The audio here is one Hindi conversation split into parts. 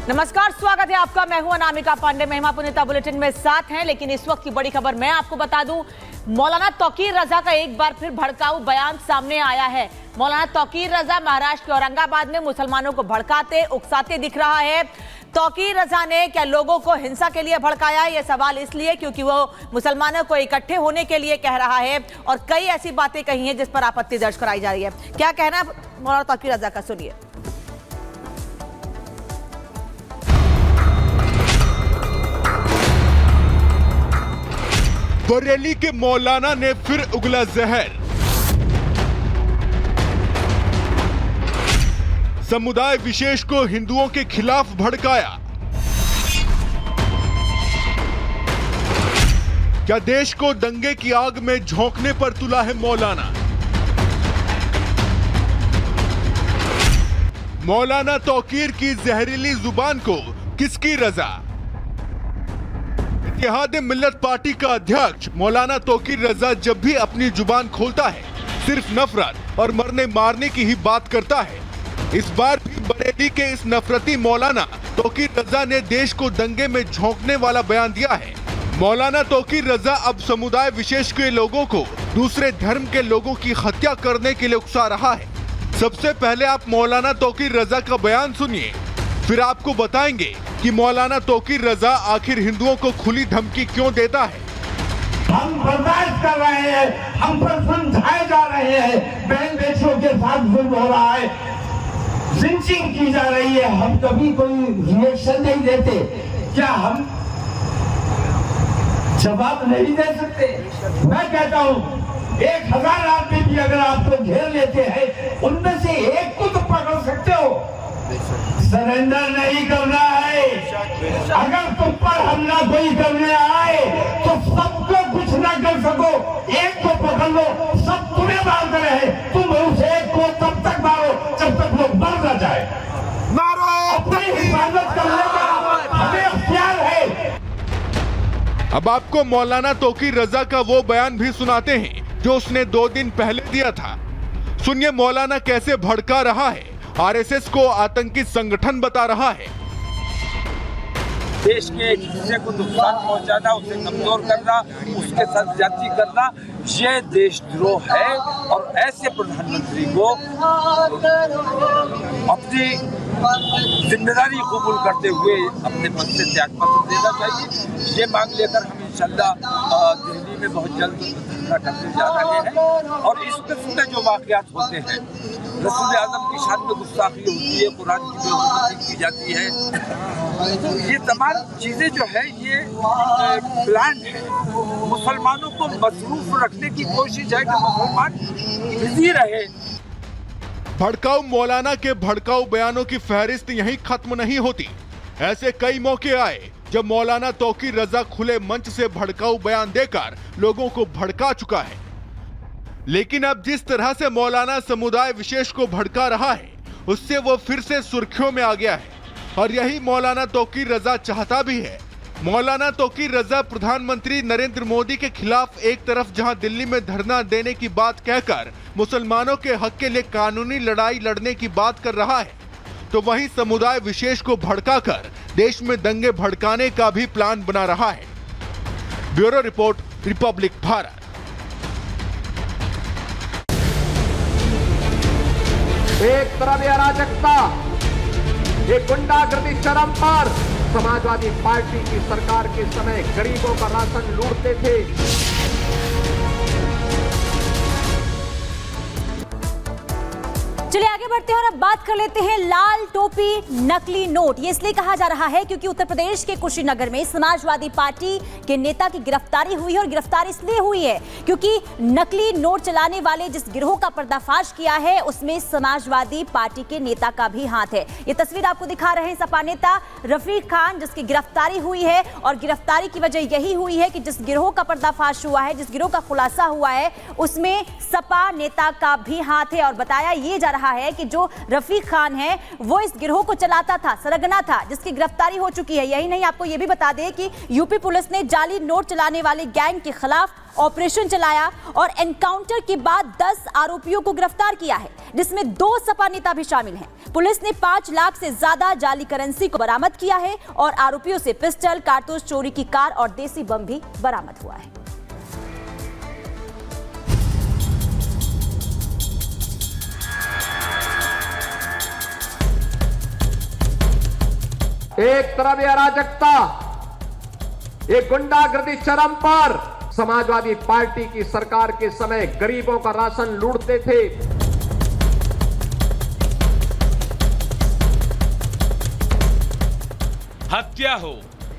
नमस्कार, स्वागत है आपका। मैं हूं अनामिका पांडे। महिमा पुनीता बुलेटिन में साथ हैं, लेकिन इस वक्त की बड़ी खबर मैं आपको बता दूं, मौलाना तौकीर रजा का एक बार फिर भड़काऊ बयान सामने आया है। मौलाना तौकीर रजा महाराष्ट्र के औरंगाबाद में मुसलमानों को भड़काते उकसाते दिख रहा है। तौकीर रजा ने क्या लोगों को हिंसा के लिए भड़काया? यह सवाल इसलिए क्योंकि वो मुसलमानों को इकट्ठे होने के लिए कह रहा है और कई ऐसी बातें कही हैं जिस पर आपत्ति दर्ज कराई जा रही है। क्या कहना है मौलाना तौकीर रजा का, सुनिए। बरेली के मौलाना ने फिर उगला जहर। समुदाय विशेष को हिंदुओं के खिलाफ भड़काया। क्या देश को दंगे की आग में झोंकने पर तुला है मौलाना? मौलाना तौकीर की जहरीली जुबान को किसकी रजा? इत्तेहाद मिल्लत पार्टी का अध्यक्ष मौलाना तौकीर रजा जब भी अपनी जुबान खोलता है सिर्फ नफरत और मरने मारने की ही बात करता है। इस बार भी बरेली के इस नफरती मौलाना तौकीर रजा ने देश को दंगे में झोंकने वाला बयान दिया है। मौलाना तौकीर रजा अब समुदाय विशेष के लोगों को दूसरे धर्म के लोगों की हत्या करने के लिए उकसा रहा है। सबसे पहले आप मौलाना तौकीर रजा का बयान सुनिए, फिर आपको बताएंगे कि मौलाना तौकीर रजा आखिर हिंदुओं को खुली धमकी क्यों देता है। हम बर्दाश्त कर रहे हैं, हम पर समझाए जा रहे हैं, बहन बेटियों के साथ जुल्म हो रहा है, लिंचिंग की जा रही है, हम कभी कोई रिएक्शन नहीं देते। क्या हम जवाब नहीं दे सकते? मैं कहता हूँ 1000 आदमी भी अगर आपको घेर लेते हैं, उनमें से एक को तो पकड़ सकते हो। सरेंडर नहीं करना है। अगर तुम पर हमला कोई करने आए तो सबको कुछ ना कर सको, एक को पकड़ लो, सब तुम्हें मारते रहे, तुम उस एक को तब तक मारो जब तक लोग मर ना जाए। अपनी हिफाजत करने का हमें अख्तियार है। अब आपको मौलाना तौकीर रजा का वो बयान भी सुनाते हैं जो उसने 2 दिन पहले दिया था। सुनिए मौलाना कैसे भड़का रहा है, आरएसएस को आतंकी संगठन बता रहा है। देश के एक हिस्से को नुकसान पहुंचाना, उसे कमजोर करना, उसके साथ जाति करना, ये देशद्रोह है और ऐसे प्रधानमंत्री को अपनी जिम्मेदारी कबूल करते हुए अपने पद से त्यागपत्र देना चाहिए। ये मांग लेकर हम इंशाल्लाह दिल्ली में बहुत जल्द धरना करने जा रहे हैं। और इस किस्म के जो वाकयात होते हैं, रसूल आज़म की शान में गुस्ताखी होती है, कुरान की बेहुरमती की जाती है, ये तमाम चीजें जो है ये प्लान है। मुसलमानों को मसरूफ रखने की कोशिश है कि मुसलमान बिजी रहे। भड़काऊ मौलाना के भड़काऊ बयानों की फहरिस्त यहीं खत्म नहीं होती। ऐसे कई मौके आए जब मौलाना तौकीर रजा खुले मंच से भड़काऊ बयान देकर लोगों को भड़का चुका है। लेकिन अब जिस तरह से मौलाना समुदाय विशेष को भड़का रहा है, उससे वो फिर से सुर्खियों में आ गया है और यही मौलाना तौकीर रजा चाहता भी है। मौलाना तौकीर रजा प्रधानमंत्री नरेंद्र मोदी के खिलाफ एक तरफ जहां दिल्ली में धरना देने की बात कहकर मुसलमानों के हक के लिए कानूनी लड़ाई लड़ने की बात कर रहा है, तो वहीं समुदाय विशेष को भड़काकर देश में दंगे भड़काने का भी प्लान बना रहा है। Bureau report, Republic Bharat. एक तरफ ये अराजकता, ये गुंडागर्दी चरम पर। समाजवादी पार्टी की सरकार के समय गरीबों का राशन लूटते थे। चलिए आगे बढ़ते हैं और अब बात कर लेते हैं लाल टोपी नकली नोट। ये इसलिए कहा जा रहा है क्योंकि उत्तर प्रदेश के कुशीनगर में समाजवादी पार्टी के नेता की गिरफ्तारी हुई है और गिरफ्तारी इसलिए हुई है क्योंकि नकली नोट चलाने वाले जिस गिरोह का पर्दाफाश किया है उसमें समाजवादी पार्टी के नेता का भी हाथ है। ये तस्वीर आपको दिखा रहे हैं सपा नेता रफीक खान, जिसकी गिरफ्तारी हुई है और गिरफ्तारी की वजह यही हुई है कि जिस गिरोह का पर्दाफाश हुआ है, जिस गिरोह का खुलासा हुआ है, उसमें सपा नेता का भी हाथ है और बताया ये जा रहा रहा है कि जो रफीक खान है वो इस गिरोह को चलाता था, सरगना था, जिसकी गिरफ्तारी हो चुकी है। यही नहीं, आपको ये भी बता दें कि यूपी पुलिस ने जाली नोट चलाने वाले गैंग के खिलाफ ऑपरेशन चलाया और एनकाउंटर के बाद 10 आरोपियों को गिरफ्तार किया है, जिसमें 2 सपा नेता भी शामिल हैं। पुलिस ने 5 लाख से ज्यादा जाली करेंसी को बरामद किया है और आरोपियों से पिस्टल, कारतूस, चोरी की कार और देसी बम भी बरामद हुआ है। एक तरफ ये अराजकता, ये गुंडागर्दी चरम पर। समाजवादी पार्टी की सरकार के समय गरीबों का राशन लूटते थे। हत्या हो,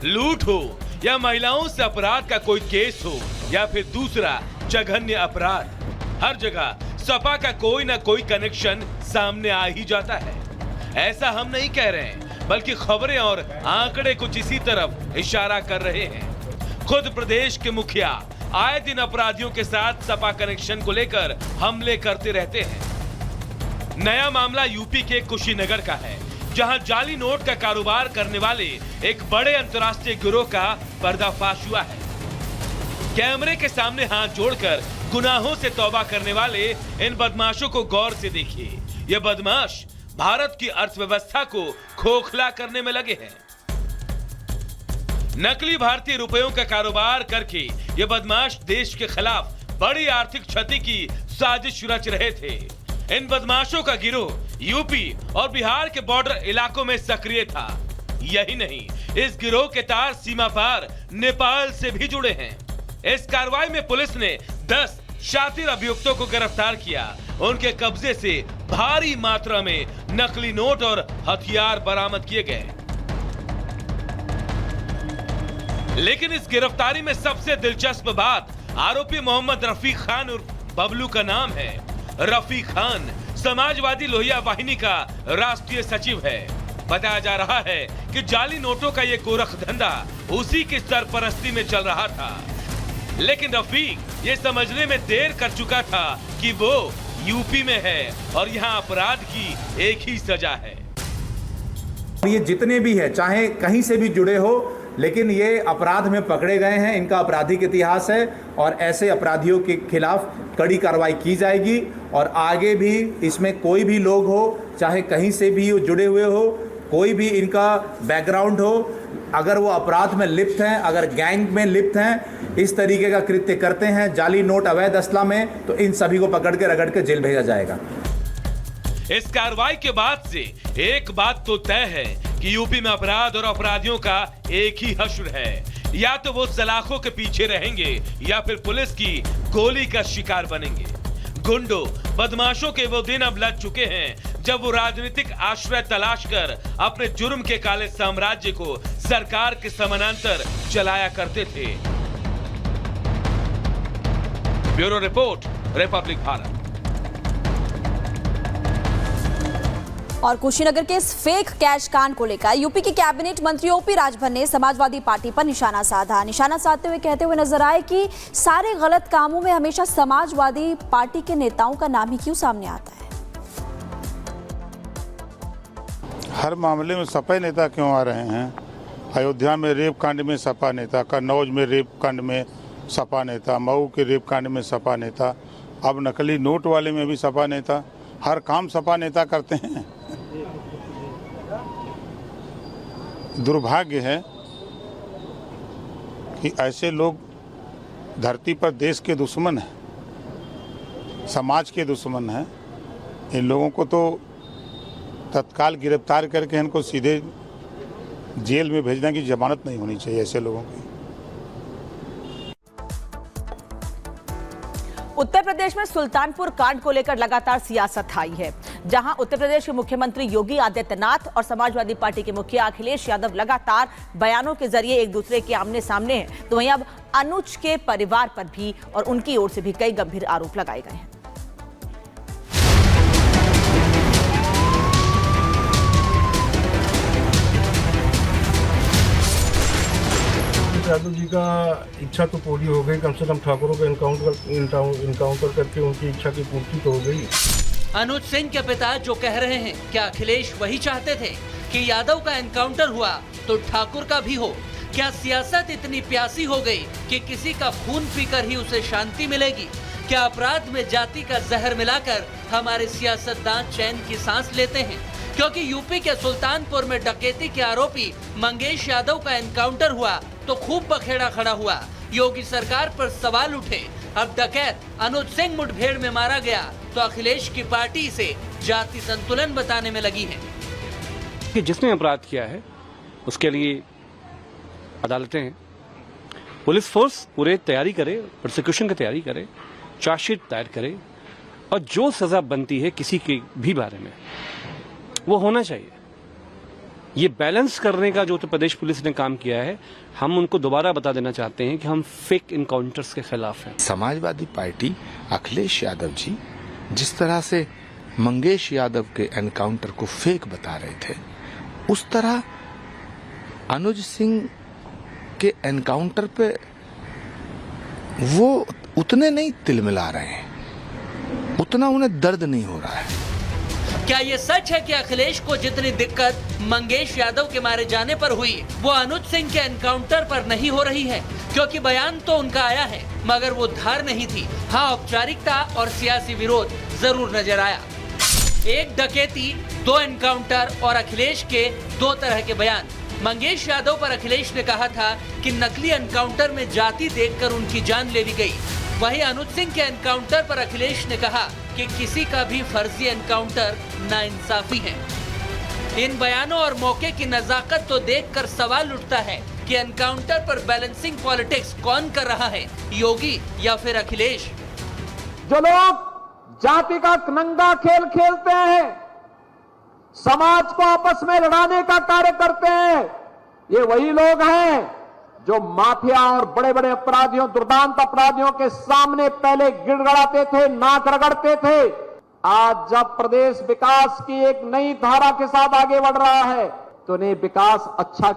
लूट हो या महिलाओं से अपराध का कोई केस हो या फिर दूसरा जघन्य अपराध, हर जगह सपा का कोई ना कोई कनेक्शन सामने आ ही जाता है। ऐसा हम नहीं कह रहे हैं, बल्कि खबरें और आंकड़े कुछ इसी तरफ इशारा कर रहे हैं। खुद प्रदेश के मुखिया आए दिन अपराधियों के साथ सपा कनेक्शन को लेकर हमले करते रहते हैं। नया मामला यूपी के कुशीनगर का है, जहां जाली नोट का कारोबार करने वाले एक बड़े अंतर्राष्ट्रीय गिरोह का पर्दाफाश हुआ है। कैमरे के सामने हाथ जोड़कर गुनाहों से तौबा करने वाले इन बदमाशों को गौर से देखिए। ये बदमाश भारत की अर्थव्यवस्था को खोखला करने में लगे हैं। नकली भारतीय रुपयों का कारोबार करके ये बदमाश देश के खिलाफ बड़ी आर्थिक क्षति की साजिश रच रहे थे। इन बदमाशों का गिरोह यूपी और बिहार के बॉर्डर इलाकों में सक्रिय था। यही नहीं, इस गिरोह के तार सीमा पार नेपाल से भी जुड़े हैं। इस कार्रवाई में पुलिस ने 10 शातिर अभियुक्तों को गिरफ्तार किया। उनके कब्जे से भारी मात्रा में नकली नोट और हथियार बरामद किए गए। लेकिन इस गिरफ्तारी में सबसे दिलचस्प बात आरोपी मोहम्मद रफीक खान उर्फ बबलू का नाम है। रफीक खान समाजवादी लोहिया वाहिनी का राष्ट्रीय सचिव है। बताया जा रहा है कि जाली नोटों का ये गोरख धंधा उसी की सरपरस्ती में चल रहा था। लेकिन रफीक ये समझने में देर कर चुका था कि वो यूपी में है और यहाँ अपराध की एक ही सजा है। ये जितने भी है, चाहे कहीं से भी जुड़े हो, लेकिन ये अपराध में पकड़े गए हैं। इनका आपराधिक इतिहास है और ऐसे अपराधियों के खिलाफ कड़ी कार्रवाई की जाएगी। और आगे भी इसमें कोई भी लोग हो, चाहे कहीं से भी जुड़े हुए हो, कोई भी इनका बैकग्राउंड हो, अगर वो अपराध में लिप्त हैं, अगर गैंग में लिप्त हैं, इस तरीके का कृत्य करते हैं जाली नोट अवैध असला में, तो इन सभी को पकड़ के रगड़ के जेल भेजा जाएगा। इस कार्रवाई के बाद से एक बात तो तय है कि यूपी में अपराध और अपराधियों का एक ही हश्र है। या तो वो सलाखों के पीछे रहेंगे या फिर पुलिस की गोली का शिकार बनेंगे। गुंडों, बदमाशों के वो दिन अब लग चुके हैं जब वो राजनीतिक आश्रय तलाश कर अपने जुर्म के काले साम्राज्य को सरकार के समानांतर चलाया करते थे। Bureau report, Republic Bharat. और कुशीनगर के इस फेक कैश कांड को लेकर यूपी के कैबिनेट मंत्री ओपी राजभर ने समाजवादी पार्टी पर निशाना साधा। निशाना साधते हुए कहते हुए नजर आए कि सारे गलत कामों में हमेशा समाजवादी पार्टी के नेताओं का नाम ही क्यों सामने आता है। हर मामले में सपा नेता क्यों आ रहे हैं? अयोध्या में रेप कांड में सपा नेता, कन्नौज में रेप कांड में सपा नेता, मऊ के रेप कांड में सपा नेता, अब नकली नोट वाले में भी सपा नेता। हर काम सपा नेता करते हैं। दुर्भाग्य है कि ऐसे लोग धरती पर देश के दुश्मन हैं, समाज के दुश्मन हैं। इन लोगों को तो तत्काल गिरफ्तार करके इनको सीधे जेल में भेजने की जमानत नहीं होनी चाहिए ऐसे लोगों की। उत्तर प्रदेश में सुल्तानपुर कांड को लेकर लगातार सियासत आई है, जहां उत्तर प्रदेश के मुख्यमंत्री योगी आदित्यनाथ और समाजवादी पार्टी के मुखिया अखिलेश यादव लगातार बयानों के जरिए एक दूसरे के आमने सामने हैं। तो वहीं अब अनुज के परिवार पर भी और उनकी ओर से भी कई गंभीर आरोप लगाए गए हैं। यादव जी का इच्छा तो पूरी हो गई, कम से कम ठाकुरों का इनकाउंटर करके उनकी इच्छा की पूर्ति तो हो गई। अनुज सिंह के पिता जो कह रहे हैं, क्या अखिलेश वही चाहते थे कि यादव का एनकाउंटर हुआ तो ठाकुर का भी हो? क्या सियासत इतनी प्यासी हो गई कि किसी का खून पीकर ही उसे शांति मिलेगी? क्या अपराध में जाति का जहर मिलाकर हमारे सियासतदान चैन की सांस लेते हैं? क्योंकि यूपी के सुल्तानपुर में डकैती के आरोपी मंगेश यादव का एनकाउंटर हुआ तो खूब बखेड़ा खड़ा हुआ। योगी सरकार पर सवाल उठे। अब डकैत अनुज सिंह मुठभेड़ में मारा गया तो अखिलेश की पार्टी इसे जाति संतुलन बताने में लगी है। कि जिसने अपराध किया है उसके लिए अदालतें हैं, पुलिस फोर्स पूरे तैयारी करे, प्रोसिक्यूशन की तैयारी करे, चार्जशीट दायर करे और जो सजा बनती है किसी के भी बारे में वो होना चाहिए। ये बैलेंस करने का जो उत्तर प्रदेश पुलिस ने काम किया है, हम उनको दोबारा बता देना चाहते हैं कि हम फेक इनकाउंटर्स के खिलाफ हैं। समाजवादी पार्टी अखिलेश यादव जी जिस तरह से मंगेश यादव के एनकाउंटर को फेक बता रहे थे, उस तरह अनुज सिंह के एनकाउंटर पे वो उतने नहीं तिलमिला रहे हैं, उतना उन्हें दर्द नहीं हो रहा है। क्या ये सच है कि अखिलेश को जितनी दिक्कत मंगेश यादव के मारे जाने पर हुई वो अनुज सिंह के एनकाउंटर पर नहीं हो रही है? क्योंकि बयान तो उनका आया है मगर वो धार नहीं थी। हाँ, औपचारिकता और सियासी विरोध जरूर नजर आया। एक डकैती, 2 एनकाउंटर और अखिलेश के 2 तरह के बयान। मंगेश यादव पर अखिलेश ने कहा था कि नकली एनकाउंटर में जाति देखकर उनकी जान ले ली गई। वहीं अनुज सिंह के एनकाउंटर पर अखिलेश ने कहा कि किसी का भी फर्जी एनकाउंटर नाइंसाफी है। इन बयानों और मौके की नजाकत तो देखकर सवाल उठता है कि एनकाउंटर पर बैलेंसिंग पॉलिटिक्स कौन कर रहा है, योगी या फिर अखिलेश? जो लोग जाति का नंगा खेल खेलते हैं, समाज को आपस में लड़ाने का कार्य करते हैं, ये वही लोग हैं जो माफिया और बड़े बड़े अपराधियों, दुर्दांत अपराधियों के सामने पहले गिड़गड़ाते थे, नाक रगड़ते थे। आज जब प्रदेश विकास की एक नई धारा के साथ आगे बढ़ रहा है तो उन्हें विकास अच्छा